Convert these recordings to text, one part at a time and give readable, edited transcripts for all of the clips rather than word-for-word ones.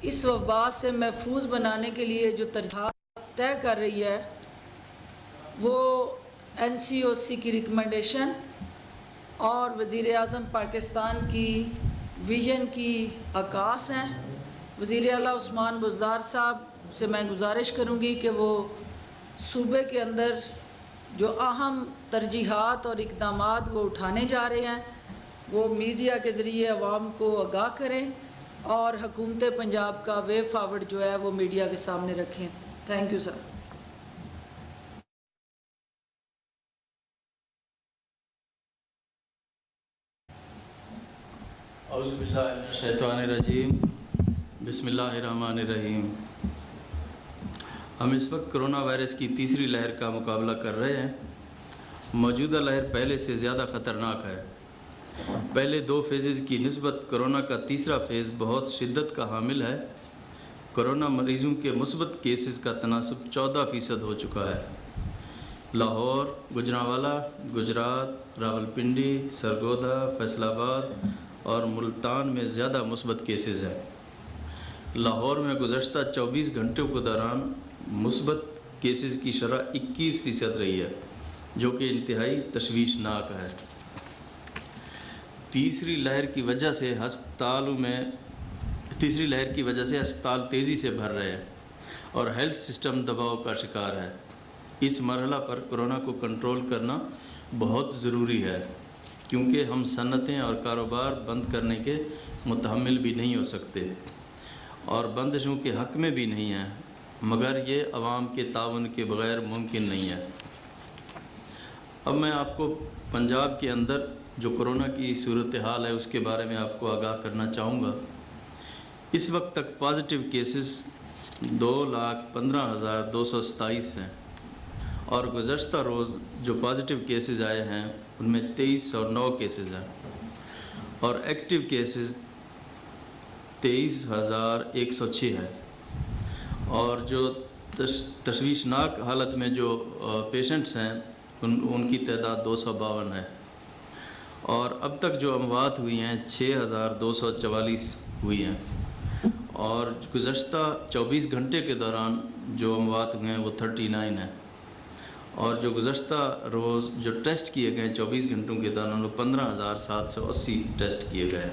اس وبا سے محفوظ بنانے کے لیے جو ترجیحات طے کر رہی ہے وہ NCOC کی ریکمنڈیشن اور وزیر اعظم پاکستان کی ویژن کی عکاس ہیں۔ وزیر اعلیٰ عثمان بزدار صاحب سے میں گزارش کروں گی کہ وہ صوبے کے اندر جو اہم ترجیحات اور اقدامات وہ اٹھانے جا رہے ہیں وہ میڈیا کے ذریعے عوام کو آگاہ کریں اور حکومت پنجاب کا وے فارورڈ جو ہے وہ میڈیا کے سامنے رکھیں۔ Thank you sir. اعوذ باللہ من الشیطان الرجیم، بسم اللہ الرحمن الرحیم۔ ہم اس وقت کرونا وائرس کی تیسری لہر کا مقابلہ کر رہے ہیں۔ موجودہ لہر پہلے سے زیادہ خطرناک ہے۔ پہلے 2 فیزز کی نسبت کرونا کا تیسرا فیز بہت شدت کا حامل ہے۔ کرونا مریضوں کے مثبت کیسز کا تناسب 14% ہو چکا ہے۔ لاہور، گوجرانوالہ، گجرات، راولپنڈی، سرگودا، فیصل آباد اور ملتان میں زیادہ مثبت کیسز ہیں۔ لاہور میں گزشتہ 24 گھنٹوں کے دوران مثبت کیسز کی شرح 21% رہی ہے، جو کہ انتہائی تشویشناک ہے۔ تیسری لہر کی وجہ سے ہسپتال تیزی سے بھر رہے ہیں اور ہیلتھ سسٹم دباؤ کا شکار ہے۔ اس مرحلہ پر کرونا کو کنٹرول کرنا بہت ضروری ہے، کیونکہ ہم صنعتیں اور کاروبار بند کرنے کے متحمل بھی نہیں ہو سکتے اور بندشوں کے حق میں بھی نہیں ہیں، مگر یہ عوام کے تعاون کے بغیر ممکن نہیں ہے۔ اب میں آپ کو پنجاب کے اندر جو کرونا کی صورتحال ہے اس کے بارے میں آپ کو آگاہ کرنا چاہوں گا۔ اس وقت تک پازیٹیو کیسز 2,15,227 ہیں اور گزشتہ روز جو پازیٹیو کیسز آئے ہیں ان میں 2,309 کیسز ہیں اور ایکٹیو کیسز 23,106 ہیں، اور جو تشویشناک حالت میں جو پیشنٹس ہیں ان کی تعداد 252 ہے، اور اب تک جو اموات ہوئی ہیں 6,244 ہوئی ہیں، اور گزشتہ 24 گھنٹے کے دوران جو اموات ہوئے ہیں وہ 39 ہیں، اور جو گزشتہ روز جو ٹیسٹ کیے گئے 24 گھنٹوں کے دوران وہ 15,780 ٹیسٹ کیے گئے۔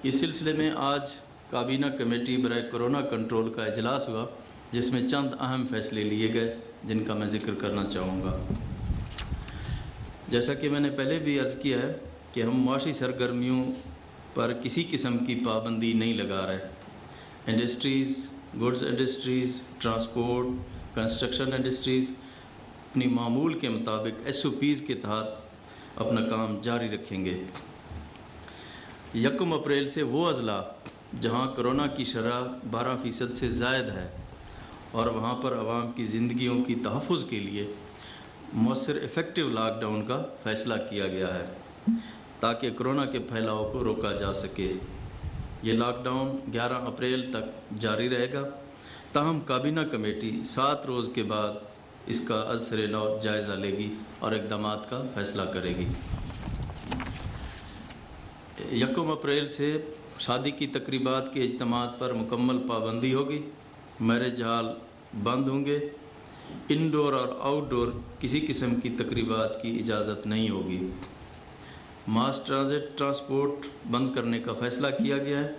اس سلسلے میں آج کابینہ کمیٹی برائے کرونا کنٹرول کا اجلاس ہوا، جس میں چند اہم فیصلے لیے گئے جن کا میں ذکر کرنا چاہوں گا۔ جیسا کہ میں نے پہلے بھی عرض کیا ہے کہ ہم معاشی سرگرمیوں پر کسی قسم کی پابندی نہیں لگا رہے۔ Industries, goods industries, transport, construction industries اپنی معمول کے مطابق SOPs کے تحت اپنا کام جاری رکھیں گے۔ 1 اپریل سے وہ اضلاع جہاں کرونا کی شرح 12% سے زائد ہے اور وہاں پر عوام کی زندگیوں کی تحفظ کے لیے مؤثر افیکٹو لاک ڈاؤن کا فیصلہ کیا گیا ہے تاکہ کرونا کے پھیلاؤ کو روکا جا سکے۔ یہ لاک ڈاؤن 11 اپریل تک جاری رہے گا، تاہم کابینہ کمیٹی 7 روز کے بعد اس کا از سر نو جائزہ لے گی اور اقدامات کا فیصلہ کرے گی۔ 1 اپریل سے شادی کی تقریبات کے اجتماعات پر مکمل پابندی ہوگی۔ میرج ہال بند ہوں گے۔ انڈور اور آؤٹ ڈور کسی قسم کی تقریبات کی اجازت نہیں ہوگی۔ ماس ٹرانسپورٹ بند کرنے کا فیصلہ کیا گیا ہے،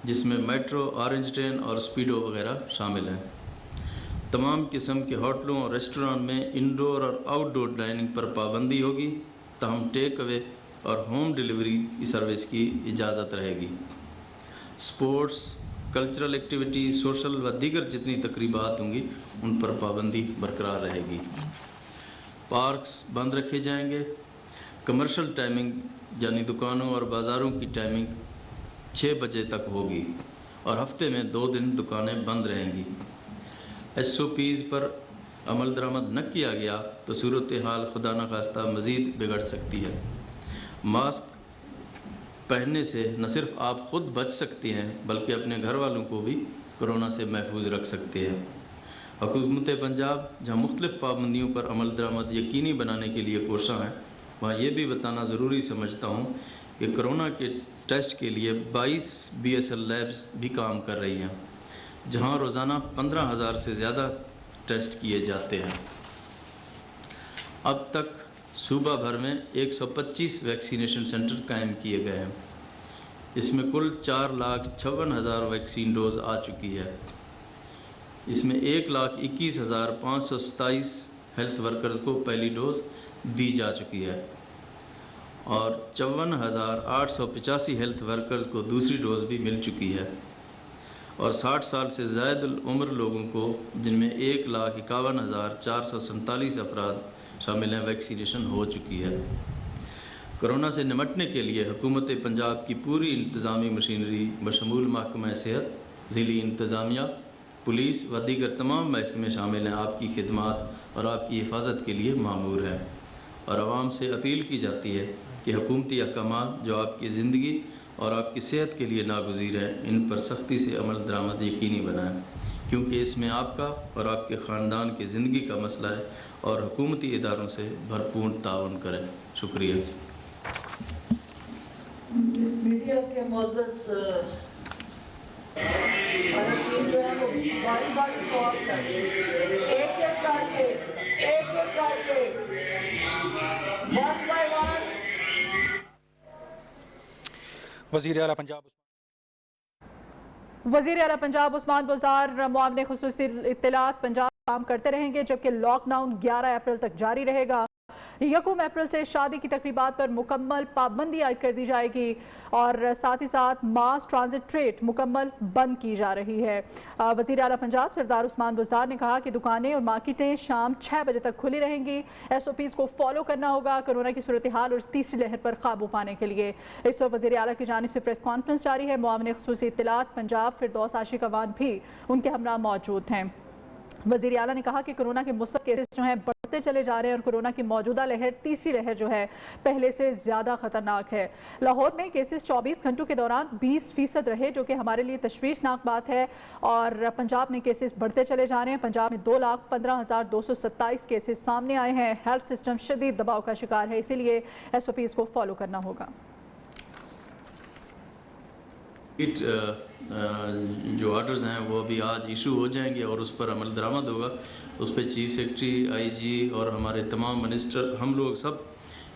جس میں میٹرو، آرنج ٹرین اور اسپیڈو وغیرہ شامل ہیں۔ تمام قسم کے ہوٹلوں اور ریسٹوران میں انڈور اور آؤٹ ڈور ڈائننگ پر پابندی ہوگی، تاہم ٹیک اوے اور ہوم ڈیلیوری کی سروس کی اجازت رہے گی۔ سپورٹس، کلچرل ایکٹیویٹی، سوشل و دیگر جتنی تقریبات ہوں گی ان پر پابندی برقرار رہے گی۔ پارکس بند رکھے جائیں گے۔ کمرشل ٹائمنگ یعنی دکانوں اور بازاروں کی ٹائمنگ 6 بجے تک ہوگی اور ہفتے میں 2 دن دکانیں بند رہیں گی۔ SOPs پر عمل درآمد نہ کیا گیا تو صورتحال خدا نخواستہ مزید بگڑ سکتی ہے۔ ماسک پہننے سے نہ صرف آپ خود بچ سکتے ہیں بلکہ اپنے گھر والوں کو بھی کرونا سے محفوظ رکھ سکتے ہیں۔ حکومت پنجاب جہاں مختلف پابندیوں پر عمل درآمد یقینی بنانے کے لیے کوشاں ہے، وہاں یہ بھی بتانا ضروری سمجھتا ہوں کہ کرونا کے ٹیسٹ کے لیے 22 BSL لیبز بھی کام کر رہی ہیں، جہاں روزانہ 15,000 سے زیادہ ٹیسٹ کیے جاتے ہیں۔ اب تک صوبہ بھر میں 125 ویکسینیشن سینٹر قائم کیے گئے ہیں۔ اس میں کل 4,56,000 ویکسین ڈوز آ چکی ہے۔ اس میں 1,21,527 ہیلتھ ورکرز کو پہلی ڈوز دی جا چکی ہے اور 54,885 ہیلتھ ورکرز کو دوسری ڈوز بھی مل چکی ہے، اور 60 سال سے زائد العمر لوگوں کو، جن میں 1,51,447 افراد شامل ہیں، ویکسینیشن ہو چکی ہے۔ کرونا سے نمٹنے کے لیے حکومت پنجاب کی پوری انتظامی مشینری بشمول محکمہ صحت، ضلعی انتظامیہ، پولیس و دیگر تمام محکمے شامل ہیں، آپ کی خدمات اور آپ کی حفاظت کے لیے مامور ہیں، اور عوام سے اپیل کی جاتی ہے کہ حکومتی احکامات جو آپ کی زندگی اور آپ کی صحت کے لیے ناگزیر ہیں، ان پر سختی سے عمل درآمد یقینی بنائیں، کیونکہ اس میں آپ کا اور آپ کے خاندان کی زندگی کا مسئلہ ہے، اور حکومتی اداروں سے بھرپور تعاون کریں۔ شکریہ۔ میڈیا کے معزز خاتون جو ہے وہ باری باری سوال کرتے ہیں، ایک ایک کر کے ون بائی ون۔ وزیر اعلیٰ پنجاب عثمان بزدار معاون خصوصی اطلاعات پنجاب کام کرتے رہیں گے، جبکہ لاک ڈاؤن 11 اپریل تک جاری رہے گا۔ 1 اپریل سے شادی کی تقریبات پر مکمل پابندی عائد کر دی جائے گی، اور ساتھ ہی ساتھ ماس ٹرانزٹ ٹریڈ مکمل بند کی جا رہی ہے۔ وزیر اعلیٰ پنجاب سردار عثمان بزدار نے کہا کہ دکانیں اور مارکیٹیں شام 6 بجے تک کھلی رہیں گی۔ SOPs کو فالو کرنا ہوگا کرونا کی صورتحال اور تیسری لہر پر قابو پانے کے لیے۔ اس وقت وزیر اعلیٰ کی جانب سے پریس کانفرنس جاری ہے۔ معاون خصوصی اطلاعات پنجاب فردوس عاشق اوان بھی ان کے ہمراہ موجود ہیں۔ وزیر اعلیٰ نے کہا کہ کرونا کے مثبت کیسز جو ہیں بڑھتے چلے جا رہے ہیں، اور کرونا کی موجودہ لہر تیسری لہر جو ہے پہلے سے زیادہ خطرناک ہے۔ لاہور میں کیسز 24 گھنٹوں کے دوران 20% رہے، جو کہ ہمارے لیے تشویشناک بات ہے، اور پنجاب میں کیسز بڑھتے چلے جا رہے ہیں۔ پنجاب میں 2,15,227 کیسز سامنے آئے ہیں۔ ہیلتھ سسٹم شدید دباؤ کا شکار ہے، اسی لیے SOPs کو فالو کرنا ہوگا۔ جو آرڈرز ہیں وہ ابھی آج ایشو ہو جائیں گے اور اس پر عمل درآمد ہوگا۔ اس پہ چیف سیکرٹری، IG اور ہمارے تمام منسٹر، ہم لوگ سب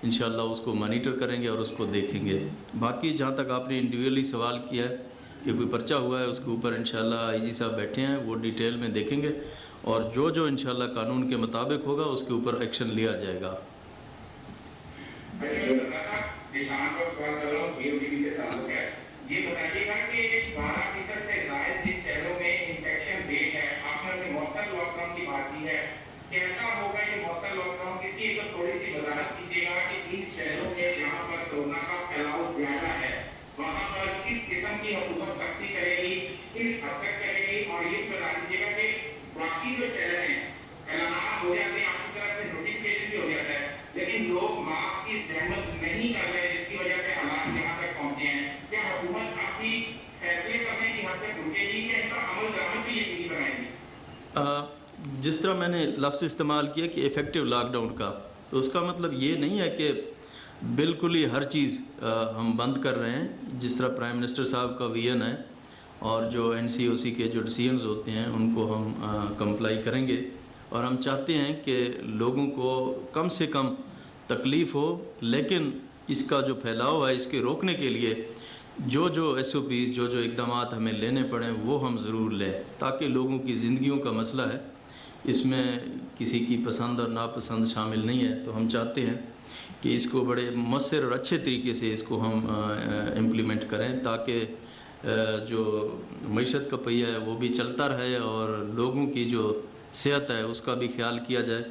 انشاءاللہ اس کو مانیٹر کریں گے اور اس کو دیکھیں گے۔ باقی جہاں تک آپ نے انڈیویجولی سوال کیا ہے کہ کوئی پرچہ ہوا ہے، اس کے اوپر انشاءاللہ IG صاحب بیٹھے ہیں، وہ ڈیٹیل میں دیکھیں گے، اور جو انشاءاللہ قانون کے مطابق ہوگا اس کے اوپر ایکشن لیا جائے گا۔ یہ بتائیے گا کہ 12% سے زائد جن شہروں میں انفیکشن ریٹ ہے، آپ نے اپنے مؤثر لاک ڈاؤن کی بات کی ہے، کیسا ہوگا یہ مؤثر لاک ڈاؤن؟ اس کی ایک تھوڑی سی وضاحت کیجیے گا کہ ان شہروں میں جہاں پر کورونا کا پھیلاؤ زیادہ ہے، وہاں پر کس قسم کی حکومت سختی کرے گی، کس حد تک کرے گی، اور یہ بتا دیجیے گا کہ باقی جو شہر ہیں اعلانات ہو جاتے ہیں، آپ کی طرف سے نوٹیفکیشن بھی ہو جاتا ہے، لیکن لوگ ماسک کی زحمت نہیں کر رہے، جس کی وجہ سے حالات یہاں تک پہنچے ہیں۔ کیا حکومت اپنی فیصلے کرنے کی حد تک رکے گی کہ ان کا عمل درآمد بھی یقینی بنائے گی؟ جس طرح میں نے لفظ استعمال کیا کہ ایفیکٹو لاک ڈاؤن کا، تو اس کا مطلب یہ نہیں ہے کہ بالکل ہی ہر چیز ہم بند کر رہے ہیں۔ جس طرح پرائم منسٹر صاحب کا ویژن ہے اور جو NCOC کے جو ڈیسیژنز ہوتے ہیں ان کو ہم کمپلائی کریں گے، اور ہم چاہتے ہیں کہ لوگوں کو کم سے کم تکلیف ہو، لیکن اس کا جو پھیلاؤ ہے اس کے روکنے کے لیے جو SOPs جو اقدامات ہمیں لینے پڑیں وہ ہم ضرور لیں، تاکہ لوگوں کی زندگیوں کا مسئلہ ہے، اس میں کسی کی پسند اور ناپسند شامل نہیں ہے۔ تو ہم چاہتے ہیں کہ اس کو بڑے مؤثر اور اچھے طریقے سے اس کو ہم امپلیمنٹ کریں، تاکہ جو معیشت کا پہیہ ہے وہ بھی چلتا رہے اور لوگوں کی جو صحت ہے اس کا بھی خیال کیا جائے،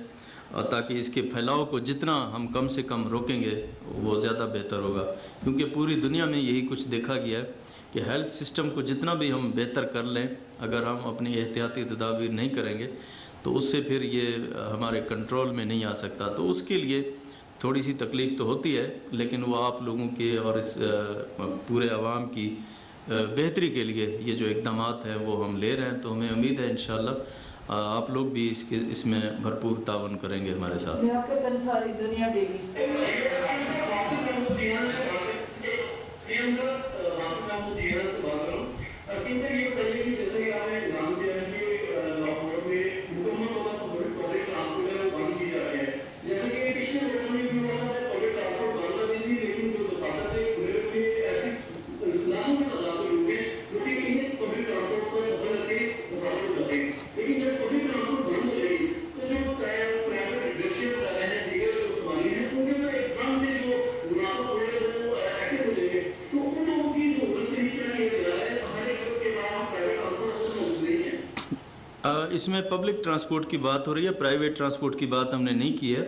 اور تاکہ اس کے پھیلاؤ کو جتنا ہم کم سے کم روکیں گے وہ زیادہ بہتر ہوگا، کیونکہ پوری دنیا میں یہی کچھ دیکھا گیا ہے کہ ہیلتھ سسٹم کو جتنا بھی ہم بہتر کر لیں، اگر ہم اپنی احتیاطی تدابیر نہیں کریں گے تو اس سے پھر یہ ہمارے کنٹرول میں نہیں آ سکتا۔ تو اس کے لیے تھوڑی سی تکلیف تو ہوتی ہے، لیکن وہ آپ لوگوں کے اور اس پورے عوام کی بہتری کے لیے یہ جو اقدامات ہیں وہ ہم لے رہے ہیں۔ تو ہمیں امید ہے انشاءاللہ آپ لوگ بھی اس میں بھرپور تعاون کریں گے ہمارے ساتھ۔ ساری دنیا ڈے گی۔ केरल से बात कर रहा हूँ। सिंह ये बताइए कि जैसे कि आपने नाम दिया है कि लॉकडाउन में मुकम्मल तौर पर पब्लिक ट्रांसपोर्ट है वो बंद की जा रही है। जैसे कि पिछले लोगों ने भी बोला था पब्लिक ट्रांसपोर्ट बंद कर दी थी, लेकिन जो दुकानदार थे खुले थे, ऐसे लाखों में लाखों लोग हैं जो कि इन्हें पब्लिक ट्रांसपोर्ट पर सफर करके दुकानों को जाते हैं। लेकिन जब पब्लिक ट्रांसपोर्ट बंद हो जाएगी तो जो प्राइवेट रिक्शे वगैरह हैं, दीगर जो सवारी हैं, उनके तो एकदम से जो दुकानों को वो एक्टिव हो जाएंगे। तो उन लोगों की सहूलत के लिए क्या किया जा रहा है? हमारे घर के अलावा प्राइवेट ट्रांसपोर्ट को सहूलत नहीं है। इसमें पब्लिक ट्रांसपोर्ट की बात हो रही है, प्राइवेट ट्रांसपोर्ट की बात हमने नहीं की है,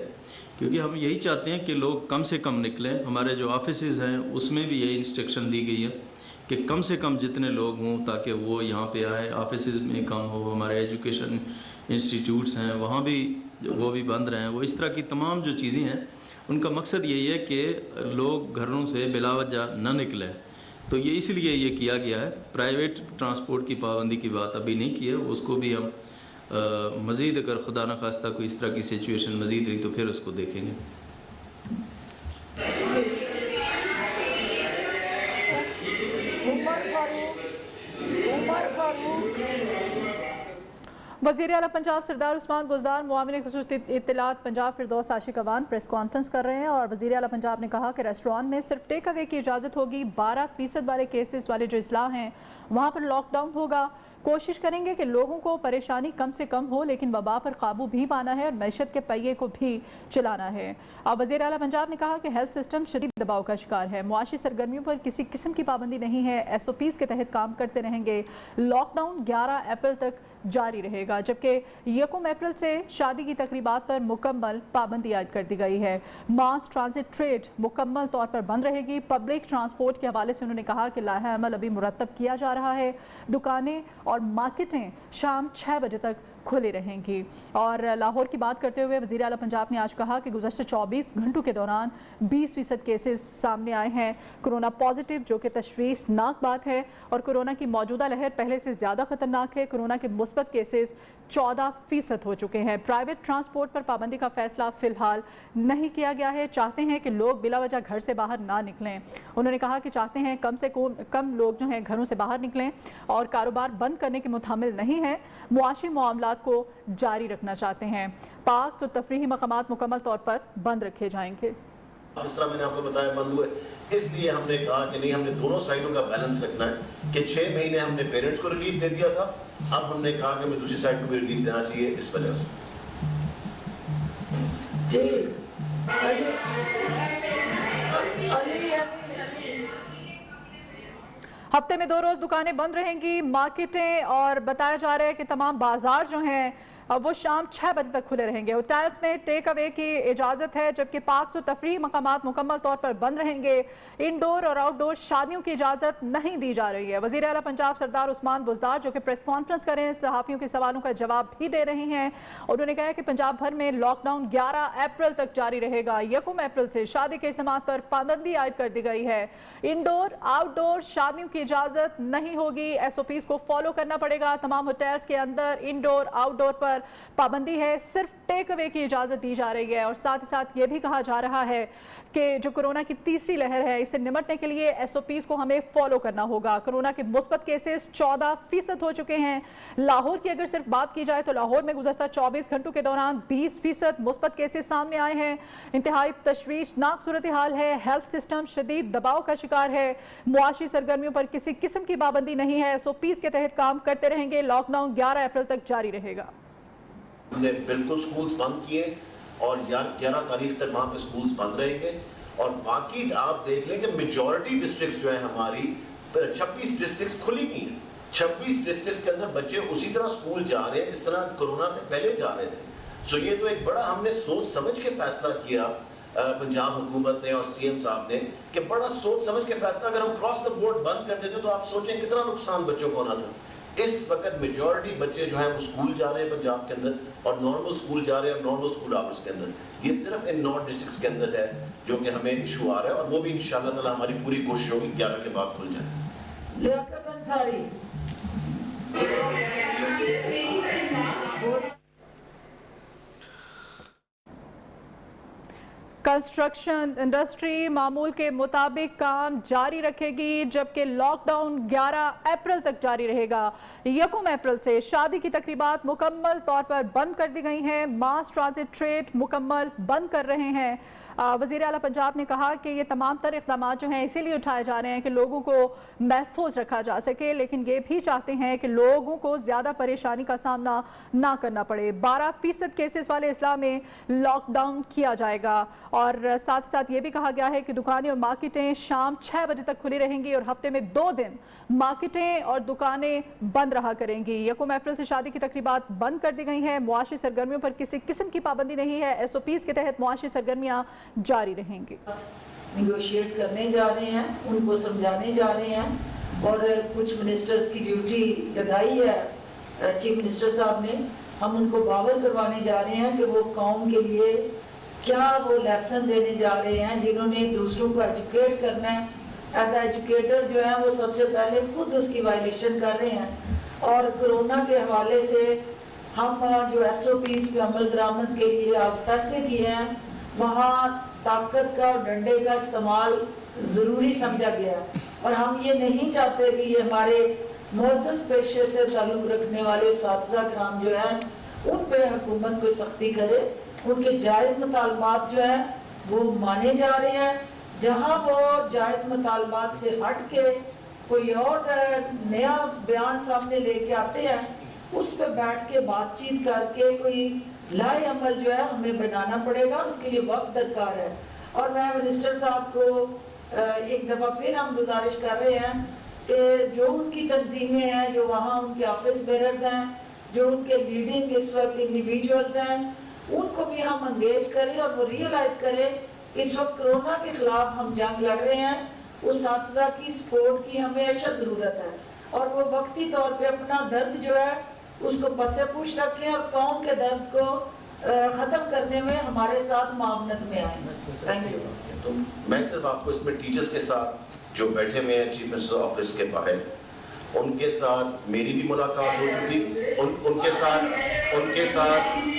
क्योंकि हम यही चाहते हैं कि लोग कम से कम निकलें। हमारे जो ऑफिसेज हैं उसमें भी यही इंस्ट्रक्शन दी गई है कि कम से कम जितने लोग हों ताकि वो यहाँ पे आए। ऑफिसेज में कम हो, हमारे एजुकेशन इंस्टीट्यूट्स हैं वहाँ भी वो भी बंद रहें। वो इस तरह की तमाम जो चीज़ें हैं उनका मकसद यही है कि लोग घरों से बिलावजह न निकलें। तो ये इसलिए ये किया गया है। प्राइवेट ट्रांसपोर्ट की पाबंदी की बात अभी नहीं की है, उसको भी हम मज़ीद अगर खुदा न खास्ता कोई इस तरह की सिचुएशन मज़ीद रही तो फिर उसको देखेंगे। वज़ीर आला पंजाब सरदार उस्मान बुज़दार मुआविन ख़ुसूसी इत्तलात पंजाब फिरदौस आशिक अवान प्रेस कॉन्फ्रेंस कर रहे हैं और वज़ीर आला पंजाब ने कहा कि रेस्टोरेंट में सिर्फ टेक अवे की इजाज़त होगी। 12% वाले केसेस वाले जो इस्लाह हैं वहाँ पर लॉकडाउन होगा। कोशिश करेंगे कि लोगों को परेशानी कम से कम हो, लेकिन वबा पर काबू भी पाना है और मैशत के पहिए को भी चलाना है। अब वज़ीर आला पंजाब ने कहा कि हेल्थ सिस्टम शदीद दबाव का शिकार है, मुआशी सरगर्मियों पर किसी किस्म की पाबंदी नहीं है, SOPs के तहत काम करते रहेंगे। लॉकडाउन 11 अप्रैल तक जारी रहेगा, जबकि 1 अप्रैल से शादी की तकरीबात पर मुकम्मल पाबंदी आयद कर दी गई है। मास ट्रांजिट ट्रेड मुकम्मल तौर पर बंद रहेगी। पब्लिक ट्रांसपोर्ट के हवाले से उन्होंने कहा कि लाहा अमल अभी मुरतब किया जा रहा है। दुकानें और मार्केटें शाम 6 बजे तक खुली रहेंगी। और लाहौर की बात करते हुए वज़ीर आला पंजाब ने आज कहा कि गुज़श्ता 24 घंटों के दौरान 20% केसेस सामने आए हैं कोरोना पॉजिटिव, जो कि तशवीशनाक बात है और कोरोना की मौजूदा लहर पहले से ज़्यादा ख़तरनाक है। कोरोना के मुस्बत केसेस 14% हो चुके हैं। प्राइवेट ट्रांसपोर्ट पर पाबंदी का फैसला फ़िलहाल नहीं किया गया है। चाहते हैं कि लोग बिला वजह घर से बाहर ना निकलें। उन्होंने कहा कि चाहते हैं कम से कम लोग जो हैं घरों से बाहर निकलें और कारोबार बंद करने के मुतामिल नहीं है, मुआशी मामलात को जारी रखना चाहते हैं। पार्क्स और तफरीही मकामात मुकम्मल तौर पर बंद रखे जाएंगे। जिस तरह मैंने आपको बताया बंद हुए, इसलिए हमने कहा कि नहीं, हमने दोनों साइडों का बैलेंस रखना है कि 6 महीने हमने पेरेंट्स को रिलीफ दे दिया था, अब हमने कहा कि हमें दूसरी साइड को भी रिलीफ देना चाहिए। इस वजह से हफ्ते में 2 रोज दुकानें बंद रहेंगी, मार्केटें और बताया जा रहा है कि तमाम बाजार जो हैं वो शाम 6 बजे तक खुले रहेंगे। होटल्स में टेक अवे की इजाज़त है, जबकि पार्क्स और तफरीही मकामात मुकम्मल तौर पर बंद रहेंगे। इंडोर और आउटडोर शादियों की इजाज़त नहीं दी जा रही है। वज़ीर आला पंजाब सरदार उस्मान बुज़दार जो कि प्रेस कॉन्फ्रेंस कर रहे हैं, सहाफ़ियों के सवालों का जवाब भी दे रहे हैं। उन्होंने कहा कि पंजाब भर में लॉकडाउन 11 अप्रैल तक जारी रहेगा। 1 अप्रैल से शादी के इज्तिमात पर पाबंदी आयद कर दी गई है। इंडोर आउटडोर शादियों की इजाज़त नहीं होगी। SOPs को फॉलो करना पड़ेगा। तमाम होटल्स के अंदर इंडोर आउटडोर पर पाबंदी है, सिर्फ टेक अवे की इजाज़त दी जा रही है। और साथ ही साथ ये भी कहा जा रहा है कि जो कोरोना की तीसरी लहर है, इससे निपटने के लिए SOPs को हमें फॉलो करना होगा। कोरोना के मुस्बत केसेस 14% हो चुके हैं। लाहौर की अगर सिर्फ बात की जाए तो लाहौर में गुज़श्ता 24 घंटों के दौरान 20% मुस्बत केसेस सामने आए हैं। इंतहाई तशवीशनाक सूरत हाल है। हेल्थ सिस्टम शदीद दबाव का शिकार है। मुआशी सरगर्मियों पर किसी किस्म की पाबंदी नहीं है। SOPs के तहत काम करते रहेंगे। लॉकडाउन 11 अप्रैल तक जारी रहेगा। हमने बिल्कुल स्कूल्स बंद किए और 11 तारीख तक वहाँ पे स्कूल्स बंद रहेंगे। और बाकी आप देख लें कि मेजॉरिटी डिस्ट्रिक्ट्स जो है हमारी 26 डिस्ट्रिक्ट्स खुली नहीं है। 26 डिस्ट्रिक्ट्स के अंदर बच्चे उसी तरह स्कूल जा रहे हैं जिस तरह कोरोना से पहले जा रहे थे। सो ये तो एक बड़ा हमने सोच समझ के फैसला किया पंजाब हुकूमत ने और CM साहब ने कि बड़ा सोच समझ के फैसला, अगर हम क्रॉस द बोर्ड बंद कर देते तो आप सोचें कितना नुकसान बच्चों को होना था। इस वक्त मेजॉरिटी बच्चे जो हैं वो स्कूल जा रहे हैं पंजाब के अंदर और नॉर्मल स्कूल जा रहे हैं और नॉर्मल स्कूल आवर्स के अंदर। ये सिर्फ इन 9 डिस्ट्रिक्ट्स के अंदर है जो कि हमें इशू आ रहा है और वो भी इंशाअल्लाह ताला हमारी पूरी कोशिश होगी 11 के बाद खुल जाए। लियाकत अंसारी। कंस्ट्रक्शन इंडस्ट्री मामूल के मुताबिक काम जारी रखेगी, जबकि लॉकडाउन 11 अप्रैल तक जारी रहेगा। 1 अप्रैल से शादी की तकरीबात मुकम्मल तौर पर बंद कर दी गई हैं। मास ट्रांजिट ट्रेड मुकम्मल बंद कर रहे हैं। वज़ीर आला पंजाब ने कहा कि ये तमाम तर इक़दाम जो हैं इसीलिए उठाए जा रहे हैं कि लोगों को महफूज रखा जा सके, लेकिन ये भी चाहते हैं कि लोगों को ज़्यादा परेशानी का सामना ना करना पड़े। 12% केसेस वाले अजला में लॉकडाउन किया जाएगा और साथ ही साथ ये भी कहा गया है कि दुकानें और मार्केटें शाम 6 बजे तक खुली रहेंगी और हफ्ते में 2 दिन मार्केटें और दुकानें बंद रहा करेंगी। 1 अप्रैल से शादी की तकरीबात बंद कर दी गई हैं। मुआशी सरगर्मियों पर किसी किस्म की पाबंदी नहीं है। SOPs के तहत मुआशी सरगर्मियाँ जारी रहेंगी। निगोशिएट करने जा रहे हैं, उनको समझाने जा रहे हैं और कुछ मिनिस्टर्स की ड्यूटी लगाई है चीफ मिनिस्टर साहब ने। हम उनको बावर करवाने जा रहे हैं कि वो कौम के लिए क्या वो लेसन देने जा रहे हैं, जिन्होंने दूसरों को एजुकेट करना है। एज एजुकेटर जो है वो सबसे पहले खुद उसकी वायलेशन कर रहे हैं। और कोरोना के हवाले से हम जो SOPs पे अमल दरामद के लिए आज फैसले किए हैं, वहाँ ताकत का और डंडे का इस्तेमाल ज़रूरी समझा गया है। और हम ये नहीं चाहते कि ये हमारे मोअज़्ज़ज़ पेशे से ताल्लुक़ रखने वाले उस्ताज़ा कराम जो हैं उन पे हुकूमत को सख्ती करे। उनके जायज़ मुतालबात जो है वो माने जा रहे हैं। जहाँ वो जायज़ मुतालबात से हट के कोई और नया बयान सामने लेके आते हैं, उस पर बैठ के बातचीत करके कोई लाए अमल जो है हमें बनाना पड़ेगा। उसके लिए वक्त दरकार है। और मैं मिनिस्टर साहब को एक दफ़ा फिर हम गुजारिश कर रहे हैं कि जो उनकी तंजीमें हैं, जो वहाँ उनके ऑफिस बेरर्स हैं, जो उनके लीडिंग इस वक्त इंडिविजुअल्स हैं, उनको भी हम अंगेज करें और वो रियलाइज करें कि इस वक्त कोरोना के खिलाफ हम जंग लड़ रहे हैं। उस साथी की सपोर्ट की हमेशा ज़रूरत है और वो वक्ती तौर पे अपना दर्द जो है उसको पसे पूछ रखें और कौम के दर्द को ख़त्म करने में हमारे साथ मामनत में आए। Thank you. तो मैं सिर्फ आपको इसमें टीचर्स के साथ जो बैठे हुए हैं चीफ मिनिस्टर ऑफिस के बाहर, उनके साथ मेरी भी मुलाकात हो चुकी। उनके साथ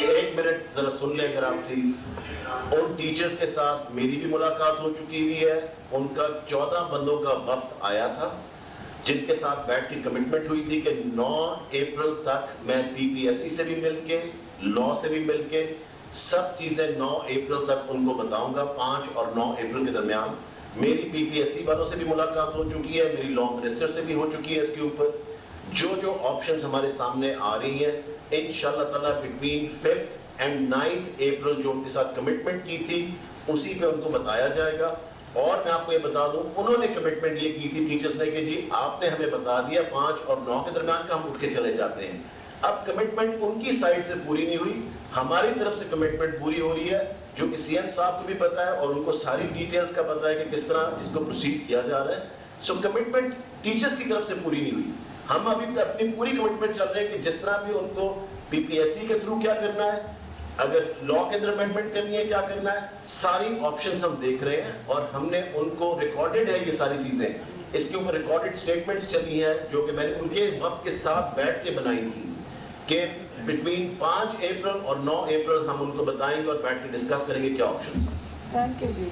1 मिनट ज़रा सुन लें अगर आप प्लीज़। उन टीचर्स के साथ मेरी भी मुलाकात हो चुकी हुई है। उनका 14 बंदों का वफ्द आया था जिनके साथ बैठ के कमिटमेंट हुई थी कि 9 अप्रैल तक मैं PPSC से भी मिलके, लॉ से भी मिलके सब चीज़ें 9 अप्रैल तक उनको बताऊंगा। 5 और 9 अप्रैल के दरमियान मेरी PPSC वालों से भी मुलाकात हो चुकी है, मेरी लॉ मिनिस्टर से भी हो चुकी है। इसके ऊपर जो ऑप्शंस हमारे सामने आ रही हैं इंशाअल्लाह ताला बिटवीन 5th एंड 9th अप्रैल जो उनके साथ कमिटमेंट की थी उसी पे उनको बताया जाएगा। और मैं आपको ये बता दूं, उन्होंने कमिटमेंट ये की थी टीचर्स ने कि जी आपने हमें बता दिया 5 और 9 के दरमियान का हम उठ के चले जाते हैं। अब कमिटमेंट उनकी साइड से पूरी नहीं हुई, हमारी तरफ से कमिटमेंट पूरी हो रही है, जो कि CM साहब को भी पता है और उनको सारी डिटेल्स का पता है कि किस तरह इसको प्रोसीड किया जा रहा है। सो कमिटमेंट टीचर्स की तरफ से पूरी नहीं हुई। हम अभी अपनी पूरी कमिटमेंट चल रहे हैं कि जिस तरह भी उनको PPSC के थ्रू क्या करना है, अगर लॉ के अंदर अमेंडमेंट करनी है क्या करना है, सारी ऑप्शंस हम देख रहे हैं। और हमने उनको रिकॉर्डेड है ये सारी चीजें, इसके ऊपर रिकॉर्डेड स्टेटमेंट्स चली है जो कि मैंने उनके वक्त के साथ बैठ के बनाई थी कि बिटवीन 5 अप्रैल और 9 अप्रैल हम उनको बताएंगे और बैठ के डिस्कस करेंगे क्या ऑप्शंस हैं। थैंक यू जी।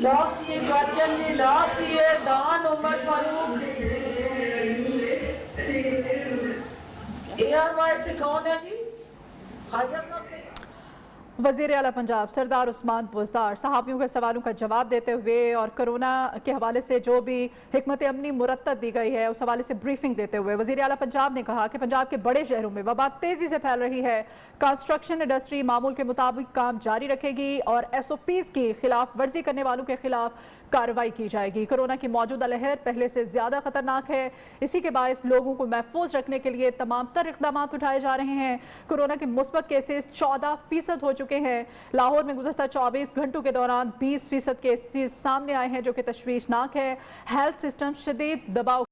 लास्ट ये क्वेश्चन जी, लास्ट ये दान उमर फारूक ARY से कौन है जी? खाजा साहब। वज़ीर आला पंजाब सरदार उस्मान बुज़दार सहाफ़ियों के सवालों का जवाब देते हुए और कोरोना के हवाले से जो भी हिकमत अमनी मुरत्तब दी गई है उस हवाले से ब्रीफिंग देते हुए वज़ीर आला पंजाब ने कहा कि पंजाब के बड़े शहरों में वबा तेज़ी से फैल रही है। कंस्ट्रक्शन इंडस्ट्री मामूल के मुताबिक काम जारी रखेगी और SOPs की खिलाफ वर्जी करने वालों के खिलाफ कार्रवाई की जाएगी। कोरोना की मौजूदा लहर पहले से ज़्यादा खतरनाक है, इसी के बायस लोगों को महफूज रखने के लिए तमाम तर इक़दाम उठाए जा रहे हैं। कोरोना के मुस्बत केसेस 14% हो चुके हैं। लाहौर में गुज़श्ता 24 घंटों के दौरान 20% केसेस सामने आए हैं जो कि तशवीशनाक है। हेल्थ सिस्टम शदीद दबाव